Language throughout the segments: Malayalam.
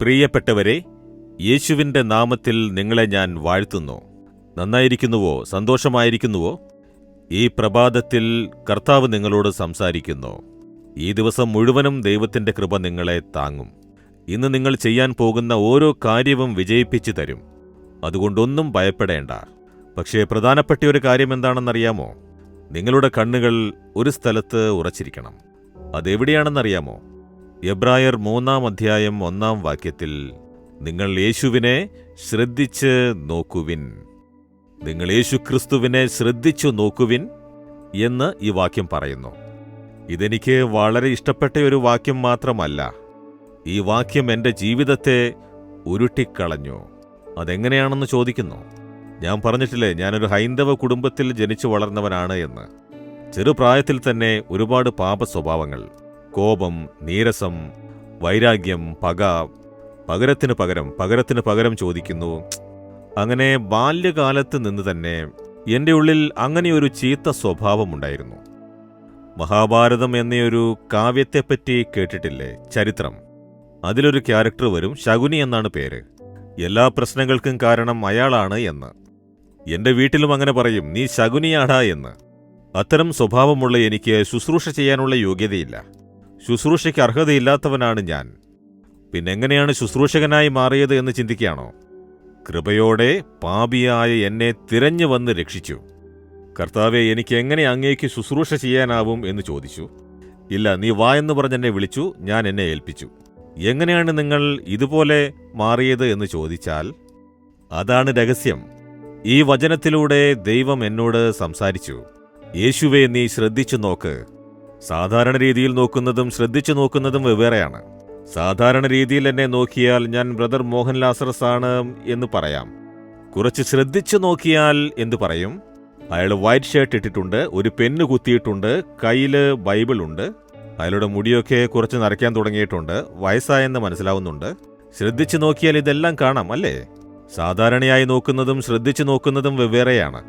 പ്രിയപ്പെട്ടവരെ, യേശുവിൻ്റെ നാമത്തിൽ നിങ്ങളെ ഞാൻ വാഴ്ത്തുന്നു. നന്നായിരിക്കുന്നുവോ? സന്തോഷമായിരിക്കുന്നുവോ? ഈ പ്രഭാതത്തിൽ കർത്താവ് നിങ്ങളോട് സംസാരിക്കുന്നു. ഈ ദിവസം മുഴുവനും ദൈവത്തിൻ്റെ കൃപ നിങ്ങളെ താങ്ങും. ഇന്ന് നിങ്ങൾ ചെയ്യാൻ പോകുന്ന ഓരോ കാര്യവും വിജയിപ്പിച്ചു തരും. അതുകൊണ്ടൊന്നും ഭയപ്പെടേണ്ട. പക്ഷേ പ്രധാനപ്പെട്ട ഒരു കാര്യം എന്താണെന്നറിയാമോ? നിങ്ങളുടെ കണ്ണുകൾ ഒരു സ്ഥലത്ത് ഉറച്ചിരിക്കണം. അതെവിടെയാണെന്നറിയാമോ? എബ്രായർ 3-ാം അധ്യായം 1-ാം വാക്യത്തിൽ നിങ്ങൾ യേശുവിനെ ശ്രദ്ധിച്ച് നോക്കുവിൻ, നിങ്ങൾ യേശുക്രിസ്തുവിനെ ശ്രദ്ധിച്ചു നോക്കുവിൻ എന്ന് ഈ വാക്യം പറയുന്നു. ഇതെനിക്ക് വളരെ ഇഷ്ടപ്പെട്ട ഒരു വാക്യം മാത്രമല്ല. ഈ വാക്യം എൻ്റെ ജീവിതത്തെ ഉരുട്ടിക്കളഞ്ഞു. അതെങ്ങനെയാണെന്ന് ചോദിക്കുന്നു. ഞാൻ പറഞ്ഞിട്ടില്ലേ, ഞാനൊരു ഹൈന്ദവ കുടുംബത്തിൽ ജനിച്ചു വളർന്നവനാണ് എന്ന്. ചെറുപ്രായത്തിൽ തന്നെ ഒരുപാട് പാപ സ്വഭാവങ്ങൾ, കോപം, നീരസം, വൈരാഗ്യം, പക, പകരത്തിന് പകരം ചോദിക്കുന്നു. അങ്ങനെ ബാല്യകാലത്ത് നിന്ന് തന്നെ എൻ്റെ ഉള്ളിൽ അങ്ങനെയൊരു ചീത്ത സ്വഭാവമുണ്ടായിരുന്നു. മഹാഭാരതം എന്നൊരു കാവ്യത്തെപ്പറ്റി കേട്ടിട്ടില്ലേ? ചരിത്രം. അതിലൊരു ക്യാരക്ടർ വരും, ശകുനി എന്നാണ് പേര്. എല്ലാ പ്രശ്നങ്ങൾക്കും കാരണം അയാളാണ് എന്ന്. എൻ്റെ വീട്ടിലും അങ്ങനെ പറയും, നീ ശകുനിയാടാ എന്ന്. അത്തരം സ്വഭാവമുള്ള എനിക്ക് ശുശ്രൂഷ ചെയ്യാനുള്ള യോഗ്യതയില്ല. ശുശ്രൂഷയ്ക്ക് അർഹതയില്ലാത്തവനാണ് ഞാൻ. പിന്നെങ്ങനെയാണ് ശുശ്രൂഷകനായി മാറിയത് എന്ന് ചിന്തിക്കുകയാണോ? കൃപയോടെ പാപിയായ എന്നെ തിരഞ്ഞു വന്ന് രക്ഷിച്ചു. കർത്താവെ, എനിക്ക് എങ്ങനെ അങ്ങേക്ക് ശുശ്രൂഷ ചെയ്യാനാവും എന്ന് ചോദിച്ചു. ഇല്ല, നീ വാ എന്ന് പറഞ്ഞെന്നെ വിളിച്ചു, ഞാൻ എന്നെ ഏൽപ്പിച്ചു. എങ്ങനെയാണ് നിങ്ങൾ ഇതുപോലെ മാറിയത് എന്ന് ചോദിച്ചാൽ, അതാണ് രഹസ്യം. ഈ വചനത്തിലൂടെ ദൈവം എന്നോട് സംസാരിച്ചു. യേശുവെ, നീ ശ്രദ്ധിച്ചു നോക്ക്. സാധാരണ രീതിയിൽ നോക്കുന്നതും ശ്രദ്ധിച്ചു നോക്കുന്നതും വെവ്വേറെയാണ്. സാധാരണ രീതിയിൽ എന്നെ നോക്കിയാൽ ഞാൻ ബ്രദർ മോഹൻ ലാസറസ് ആണ് എന്ന് പറയാം. കുറച്ച് ശ്രദ്ധിച്ചു നോക്കിയാൽ എന്തു പറയും? അയാൾ വൈറ്റ് ഷർട്ട് ഇട്ടിട്ടുണ്ട്, ഒരു പെന്ന് കുത്തിയിട്ടുണ്ട്, കയ്യിൽ ബൈബിളുണ്ട്, അയാളുടെ മുടിയൊക്കെ കുറച്ച് നരയ്ക്കാൻ തുടങ്ങിയിട്ടുണ്ട്, വയസ്സായെന്ന് മനസ്സിലാവുന്നുണ്ട്. ശ്രദ്ധിച്ചു നോക്കിയാൽ ഇതെല്ലാം കാണാം, അല്ലേ? സാധാരണയായി നോക്കുന്നതും ശ്രദ്ധിച്ചു നോക്കുന്നതും വെവ്വേറെയാണ്.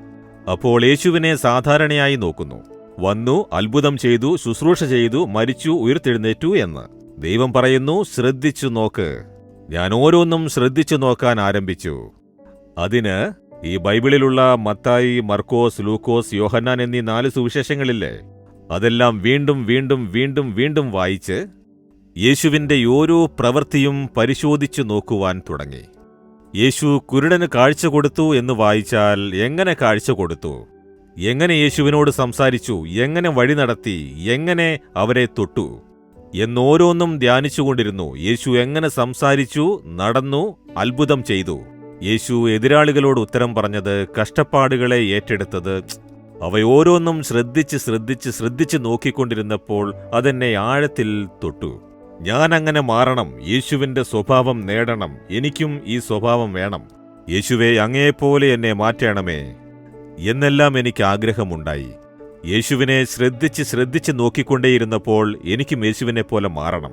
അപ്പോൾ യേശുവിനെ സാധാരണയായി നോക്കുന്നു. വന്നു, അത്ഭുതം ചെയ്തു, ശുശ്രൂഷ ചെയ്തു, മരിച്ചു, ഉയർത്തെഴുന്നേറ്റു എന്ന് ദൈവം പറയുന്നു. ശ്രദ്ധിച്ചു നോക്ക്. ഞാൻ ഓരോന്നും ശ്രദ്ധിച്ചു നോക്കാൻ ആരംഭിച്ചു. അതിന് ഈ ബൈബിളിലുള്ള മത്തായി, മർക്കോസ്, ലൂക്കോസ്, യോഹന്നാൻ എന്നീ 4 സുവിശേഷങ്ങളില്ലേ, അതെല്ലാം വീണ്ടും വീണ്ടും വീണ്ടും വീണ്ടും വായിച്ച് യേശുവിൻ്റെ ഓരോ പ്രവൃത്തിയും പരിശോധിച്ചു നോക്കുവാൻ തുടങ്ങി. യേശു കുരുടന് കാഴ്ച കൊടുത്തു എന്ന് വായിച്ചാൽ എങ്ങനെ കാഴ്ച കൊടുത്തു? എങ്ങനെ യേശുവിനോട് സംസാരിച്ചു? എങ്ങനെ വഴി നടത്തി? എങ്ങനെ അവരെ തൊട്ടു? എന്നോരോന്നും ധ്യാനിച്ചുകൊണ്ടിരുന്നു. യേശു എങ്ങനെ സംസാരിച്ചു, നടന്നു, അത്ഭുതം ചെയ്തു? യേശു എതിരാളികളോട് ഉത്തരം പറഞ്ഞത്, കഷ്ടപ്പാടുകളെ ഏറ്റെടുത്തത്, അവയോരോന്നും ശ്രദ്ധിച്ച് നോക്കിക്കൊണ്ടിരുന്നപ്പോൾ അതെന്നെ ആഴത്തിൽ തൊട്ടു. ഞാൻ അങ്ങനെ മാറണം, യേശുവിൻ്റെ സ്വഭാവം നേടണം, എനിക്കും ഈ സ്വഭാവം വേണം. യേശുവേ, അങ്ങയെപ്പോലെ എന്നെ മാറ്റണമേ എന്നെല്ലാം എനിക്ക് ആഗ്രഹമുണ്ടായി. യേശുവിനെ ശ്രദ്ധിച്ച് നോക്കിക്കൊണ്ടേയിരുന്നപ്പോൾ എനിക്കും യേശുവിനെ പോലെ മാറണം.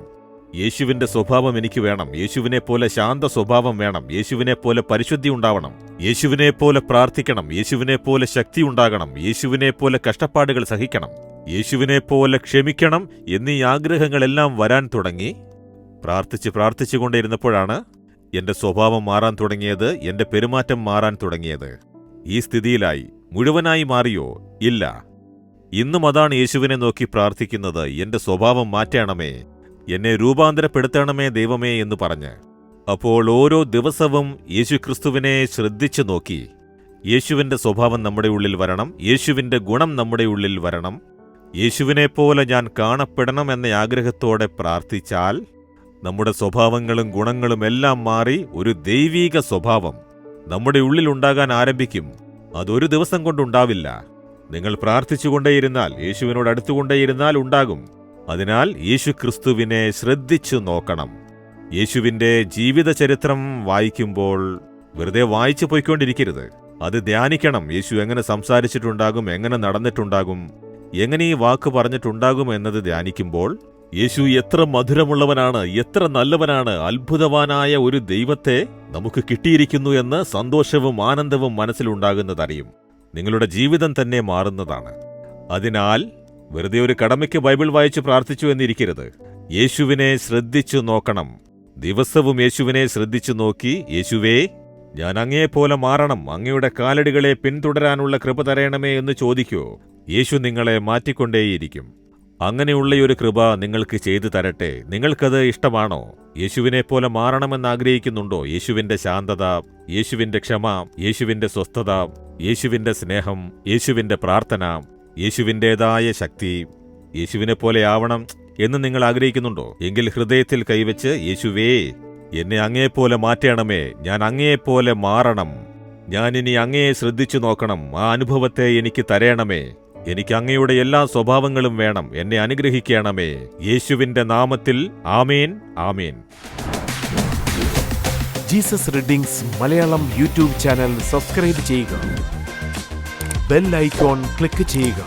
യേശുവിൻ്റെ സ്വഭാവം എനിക്ക് വേണം. യേശുവിനെ പോലെ ശാന്ത സ്വഭാവം വേണം. യേശുവിനെ പോലെ പരിശുദ്ധി ഉണ്ടാവണം. യേശുവിനെ പോലെ പ്രാർത്ഥിക്കണം. യേശുവിനെ പോലെ ശക്തി ഉണ്ടാകണം. യേശുവിനെ പോലെ കഷ്ടപ്പാടുകൾ സഹിക്കണം. യേശുവിനെ പോലെ ക്ഷമിക്കണം എന്നീ ആഗ്രഹങ്ങളെല്ലാം വരാൻ തുടങ്ങി. പ്രാർത്ഥിച്ചുകൊണ്ടേയിരുന്നപ്പോഴാണ് എൻ്റെ സ്വഭാവം മാറാൻ തുടങ്ങിയത്, എൻ്റെ പെരുമാറ്റം മാറാൻ തുടങ്ങിയത്. ഈ സ്ഥിതിയിലായി. മുഴുവനായി മാറിയോ? ഇല്ല. ഇന്നും അതാണ് യേശുവിനെ നോക്കി പ്രാർത്ഥിക്കുന്നത്, എൻ്റെ സ്വഭാവം മാറ്റണമേ, എന്നെ രൂപാന്തരപ്പെടുത്തണമേ ദൈവമേ എന്ന് പറഞ്ഞ്. അപ്പോൾ ഓരോ ദിവസവും യേശുക്രിസ്തുവിനെ ശ്രദ്ധിച്ചു നോക്കി. യേശുവിൻ്റെ സ്വഭാവം നമ്മുടെ ഉള്ളിൽ വരണം. യേശുവിൻ്റെ ഗുണം നമ്മുടെ ഉള്ളിൽ വരണം. യേശുവിനെപ്പോലെ ഞാൻ കാണപ്പെടണം എന്ന ആഗ്രഹത്തോടെ പ്രാർത്ഥിച്ചാൽ നമ്മുടെ സ്വഭാവങ്ങളും ഗുണങ്ങളും എല്ലാം മാറി ഒരു ദൈവീക സ്വഭാവം നമ്മുടെ ഉള്ളിൽ ഉണ്ടാകാൻ ആരംഭിക്കും. അതൊരു ദിവസം കൊണ്ടുണ്ടാവില്ല. നിങ്ങൾ പ്രാർത്ഥിച്ചുകൊണ്ടേയിരുന്നാൽ, യേശുവിനോട് അടുത്തുകൊണ്ടേയിരുന്നാൽ ഉണ്ടാകും. അതിനാൽ യേശുക്രിസ്തുവിനെ ശ്രദ്ധിച്ചു നോക്കണം. യേശുവിൻ്റെ ജീവിത ചരിത്രം വായിക്കുമ്പോൾ വെറുതെ വായിച്ചു പോയിക്കൊണ്ടിരിക്കരുത്. അത് ധ്യാനിക്കണം. യേശു എങ്ങനെ സംസാരിച്ചിട്ടുണ്ടാകും, എങ്ങനെ നടന്നിട്ടുണ്ടാകും, എങ്ങനെ ഈ വാക്ക് പറഞ്ഞിട്ടുണ്ടാകും എന്നത് ധ്യാനിക്കുമ്പോൾ യേശു എത്ര മധുരമുള്ളവനാണ്, എത്ര നല്ലവനാണ്, അത്ഭുതവാനായ ഒരു ദൈവത്തെ നമുക്ക് കിട്ടിയിരിക്കുന്നു എന്ന് സന്തോഷവും ആനന്ദവും മനസ്സിലുണ്ടാകുന്നതറിയും. നിങ്ങളുടെ ജീവിതം തന്നെ മാറുന്നതാണ്. അതിനാൽ വെറുതെ ഒരു കടമയ്ക്ക് ബൈബിൾ വായിച്ച് പ്രാർത്ഥിച്ചു എന്നിരിക്കരുത്. യേശുവിനെ ശ്രദ്ധിച്ചു നോക്കണം. ദിവസവും യേശുവിനെ ശ്രദ്ധിച്ചു നോക്കി, യേശുവേ, ഞാൻ അങ്ങയെപ്പോലെ മാറണം, അങ്ങയുടെ കാലടികളെ പിന്തുടരാനുള്ള കൃപ തരയണമേ എന്ന് ചോദിക്കൂ. യേശു നിങ്ങളെ മാറ്റിക്കൊണ്ടേയിരിക്കും. അങ്ങനെയുള്ളയൊരു കൃപ നിങ്ങൾക്ക് ചെയ്തു തരട്ടെ. നിങ്ങൾക്കത് ഇഷ്ടമാണോ? യേശുവിനെപ്പോലെ മാറണമെന്നാഗ്രഹിക്കുന്നുണ്ടോ? യേശുവിന്റെ ശാന്തത, യേശുവിന്റെ ക്ഷമ, യേശുവിന്റെ സ്വസ്ഥത, യേശുവിന്റെ സ്നേഹം, യേശുവിന്റെ പ്രാർത്ഥന, യേശുവിൻ്റെതായ ശക്തി, യേശുവിനെപ്പോലെ ആവണം എന്ന് നിങ്ങൾ ആഗ്രഹിക്കുന്നുണ്ടോ? എങ്കിൽ ഹൃദയത്തിൽ കൈവച്ച്, യേശുവേ, എന്നെ അങ്ങയെപ്പോലെ മാറ്റണമേ, ഞാൻ അങ്ങയെപ്പോലെ മാറണം, ഞാനിനി അങ്ങയെ ശ്രദ്ധിച്ചു നോക്കണം, ആ അനുഭവത്തെ എനിക്ക് തരയണമേ, എനിക്ക് അങ്ങയുടെ എല്ലാ സ്വഭാവങ്ങളും വേണം, എന്നെ അനുഗ്രഹിക്കണമേ. യേശുവിന്റെ നാമത്തിൽ ആമേൻ, ആമേൻ. Jesus readings Malayalam YouTube channel subscribe ചെയ്യുക, ബെൽ ഐക്കോൺ ക്ലിക്ക് ചെയ്യുക.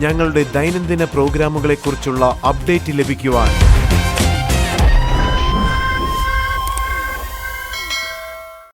ഞങ്ങളുടെ ദൈനംദിന പ്രോഗ്രാമുകളെക്കുറിച്ചുള്ള അപ്ഡേറ്റ് ലഭിക്കുവാൻ